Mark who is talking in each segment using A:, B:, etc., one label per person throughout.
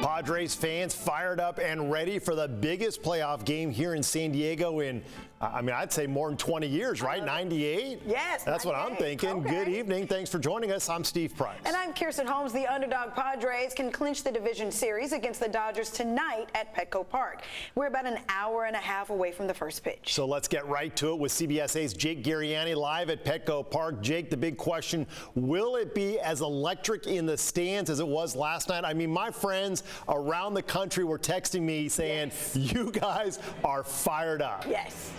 A: Padres fans fired up and ready for the biggest playoff game here in San Diego in, I'd say more than 20 years, right? 98?
B: Yes.
A: That's 98. What I'm thinking. Okay. Good evening. Thanks for joining us. I'm Steve Price.
B: And I'm Kirsten Holmes. The underdog Padres can clinch the division series against the Dodgers tonight at Petco Park. We're about an hour and a half away from the first pitch.
A: So let's get right to it with CBS 8's Jake Garriani live at Petco Park. Jake, the big question, will it be as electric in the stands as it was last night? I mean, my friends around the country were texting me saying, yes, you guys are fired up.
B: Yes.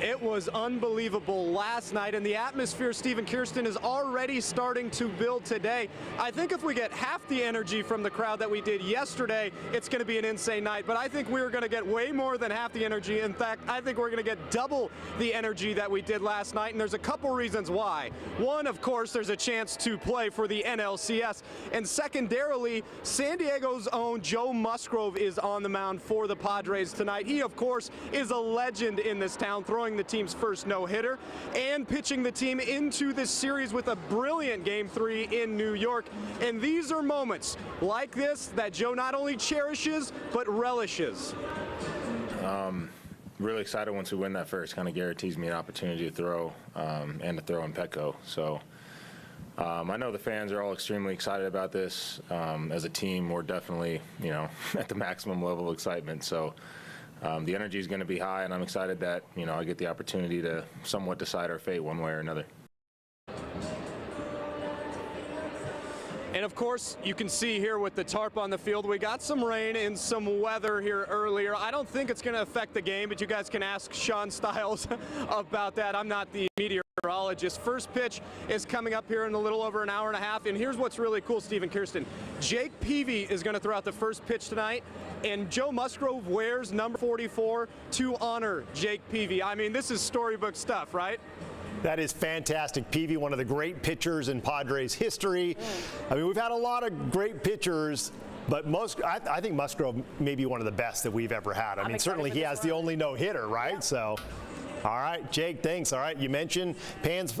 C: It was unbelievable last night, and the atmosphere, Steve and Kirsten, is already starting to build today. I think if we get half the energy from the crowd that we did yesterday, it's going to be an insane night. But I think we're going to get way more than half the energy. In fact, I think we're going to get double the energy that we did last night, and there's a couple reasons why. One, of course, there's a chance to play for the NLCS, and secondarily, San Diego's own Joe Musgrove is on the mound for the Padres tonight. He, of course, is a legend in this town, throwing the team's first no-hitter and pitching the team into this series with a brilliant Game 3 in New York. And these are moments like this that Joe not only cherishes, but relishes.
D: Really excited once we win that first. Kind of guarantees me an opportunity to throw and to throw in Petco. So I know the fans are all extremely excited about this. As a team, we're definitely, at the maximum level of excitement. So the energy is going to be high, and I'm excited that, I get the opportunity to somewhat decide our fate one way or another.
C: And of course, you can see here with the tarp on the field, we got some rain and some weather here earlier. I don't think it's going to affect the game, but you guys can ask Sean Stiles about that. I'm not the meteorologist. First pitch is coming up here in a little over an hour and a half. And here's what's really cool, Steve and Kirsten. Jake Peavy is going to throw out the first pitch tonight, and Joe Musgrove wears number 44 to honor Jake Peavy. I mean, this is storybook stuff, right?
A: That is fantastic. Peavy, one of the great pitchers in Padres history. I mean, we've had a lot of great pitchers, but I think Musgrove may be one of the best that we've ever had. I mean, certainly he has the only no-hitter, right? Yeah. So. All right, Jake, thanks. All right, you mentioned fans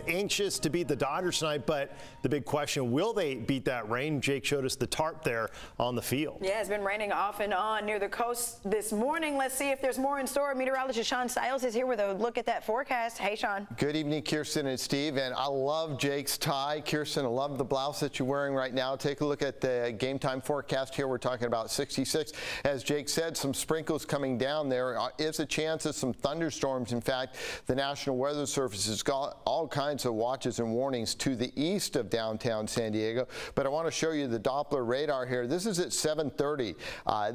A: anxious to beat the Dodgers tonight, but the big question, will they beat that rain? Jake showed us the tarp there on the field.
B: Yeah, it's been raining off and on near the coast this morning. Let's see if there's more in store. Meteorologist Sean Stiles is here with a look at that forecast. Hey, Sean.
E: Good evening, Kirsten and Steve. And I love Jake's tie. Kirsten, I love the blouse that you're wearing right now. Take a look at the game time forecast here. We're talking about 66. As Jake said, some sprinkles coming down. There is a chance of some thunderstorms. In fact, the National Weather Service has got all kinds of watches and warnings to the east of downtown San Diego. But I want to show you the Doppler radar here. This is at 7:30.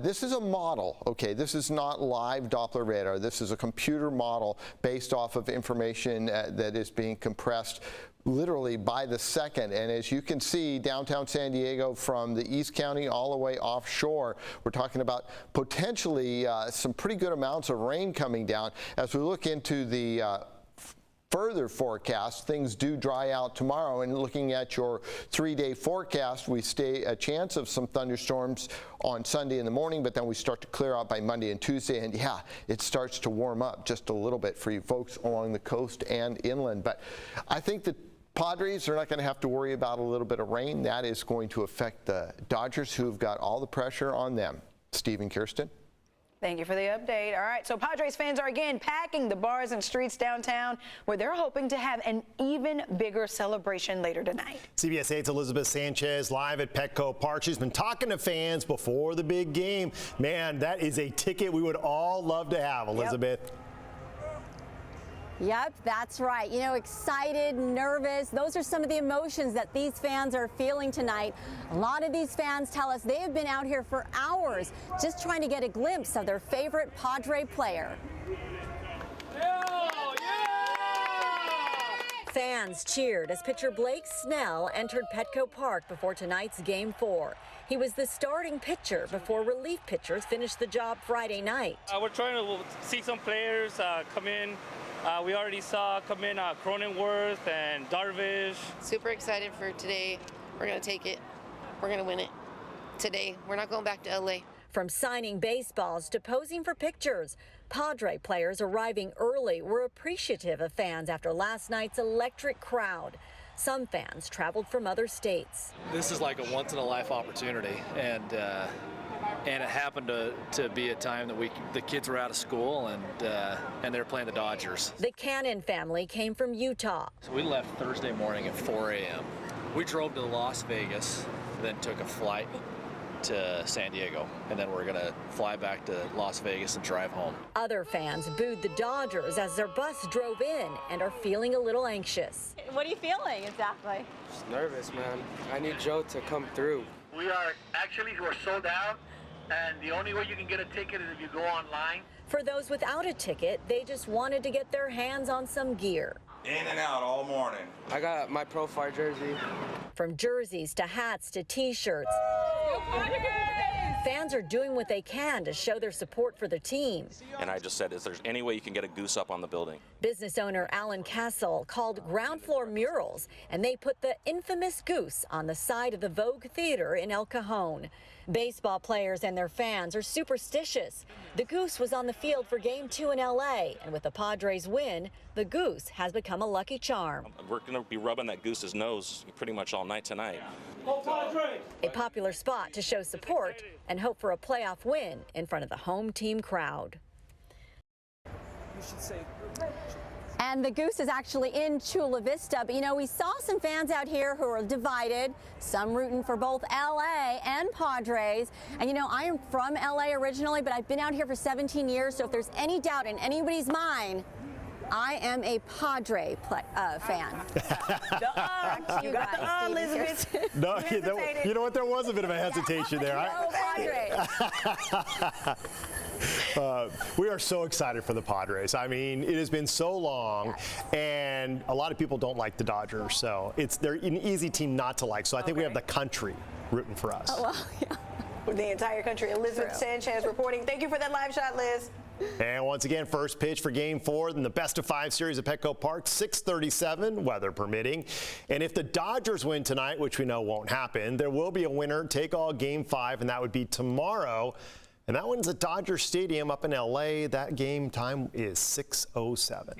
E: This is a model. Okay, this is not live Doppler radar. This is a computer model based off of information that is being compressed literally by the second. And as you can see, downtown San Diego from the East County all the way offshore, we're talking about potentially some pretty good amounts of rain coming down. As we look into the further forecast, things do dry out tomorrow. And looking at your 3-day forecast, we stay a chance of some thunderstorms on Sunday in the morning, but then we start to clear out by Monday and Tuesday. And yeah, it starts to warm up just a little bit for you folks along the coast and inland. But I think that Padres are not going to have to worry about a little bit of rain. That is going to affect the Dodgers, who've got all the pressure on them. Steve and Kirsten.
B: Thank you for the update. All right, so Padres fans are again packing the bars and streets downtown, where they're hoping to have an even bigger celebration later tonight.
A: CBS 8's Elizabeth Sanchez live at Petco Park. She's been talking to fans before the big game. Man, that is a ticket we would all love to have, Elizabeth.
F: Yep, that's right. Excited, nervous. Those are some of the emotions that these fans are feeling tonight. A lot of these fans tell us they have been out here for hours just trying to get a glimpse of their favorite Padre player. Fans cheered as pitcher Blake Snell entered Petco Park before tonight's Game 4. He was the starting pitcher before relief pitchers finished the job Friday night.
G: We're trying to see some players come in. We already saw come in Cronenworth and Darvish.
H: Super excited for today. We're going to take it. We're going to win it today. We're not going back to LA.
F: From signing baseballs to posing for pictures, Padre players arriving early were appreciative of fans after last night's electric crowd.
I: Some fans traveled from other states.
J: This is like a once-in-a-life opportunity, and it happened to be a time that the kids were out of school and they were playing the Dodgers.
I: The Cannon family came from Utah.
J: So we left Thursday morning at 4 a.m. We drove to Las Vegas, then took a flight to San Diego, and then we're gonna fly back to Las Vegas and drive home.
I: Other fans booed the Dodgers as their bus drove in and are feeling a little anxious.
F: What are you feeling exactly?
K: Just nervous, man. I need Joe to come through.
L: We're sold out, and the only way you can get a ticket is if you go online.
I: For those without a ticket, they just wanted to get their hands on some gear.
M: In and out all morning.
K: I got my profile jersey.
I: From jerseys to hats to t-shirts, fans are doing what they can to show their support for the team.
N: And I just said, is there any way you can get a goose up on the building?
I: Business owner Alan Castle called ground floor murals, and they put the infamous goose on the side of the Vogue Theater in El Cajon. Baseball players and their fans are superstitious. The goose was on the field for Game 2 in LA, and with the Padres win, the goose has become a lucky charm.
N: We're going to be rubbing that goose's nose pretty much all night tonight.
I: A popular spot to show support and hope for a playoff win in front of the home team crowd.
F: And the goose is actually in Chula Vista. But, you know, we saw some fans out here who are divided, some rooting for both L.A. and Padres. And, you know, I am from L.A. originally, but I've been out here for 17 years. So if there's any doubt in anybody's mind, I am a Padre fan.
B: You got the Elizabeth.
A: No, you know what? There was a bit of a hesitation there.
F: No, Padres.
A: We are so excited for the Padres. I mean, it has been so long, and a lot of people don't like the Dodgers, so they're an easy team not to like. So I think we have the country rooting for us.
F: Oh, well, yeah.
B: The entire country. Elizabeth Sanchez reporting. Thank you for that live shot, Liz.
A: And once again, first pitch for Game 4 in the best-of-5 series at Petco Park, 6:37, weather permitting. And if the Dodgers win tonight, which we know won't happen, there will be a winner-take-all Game 5, and that would be tomorrow. And that one's at Dodger Stadium up in L.A. That game time is 6:07.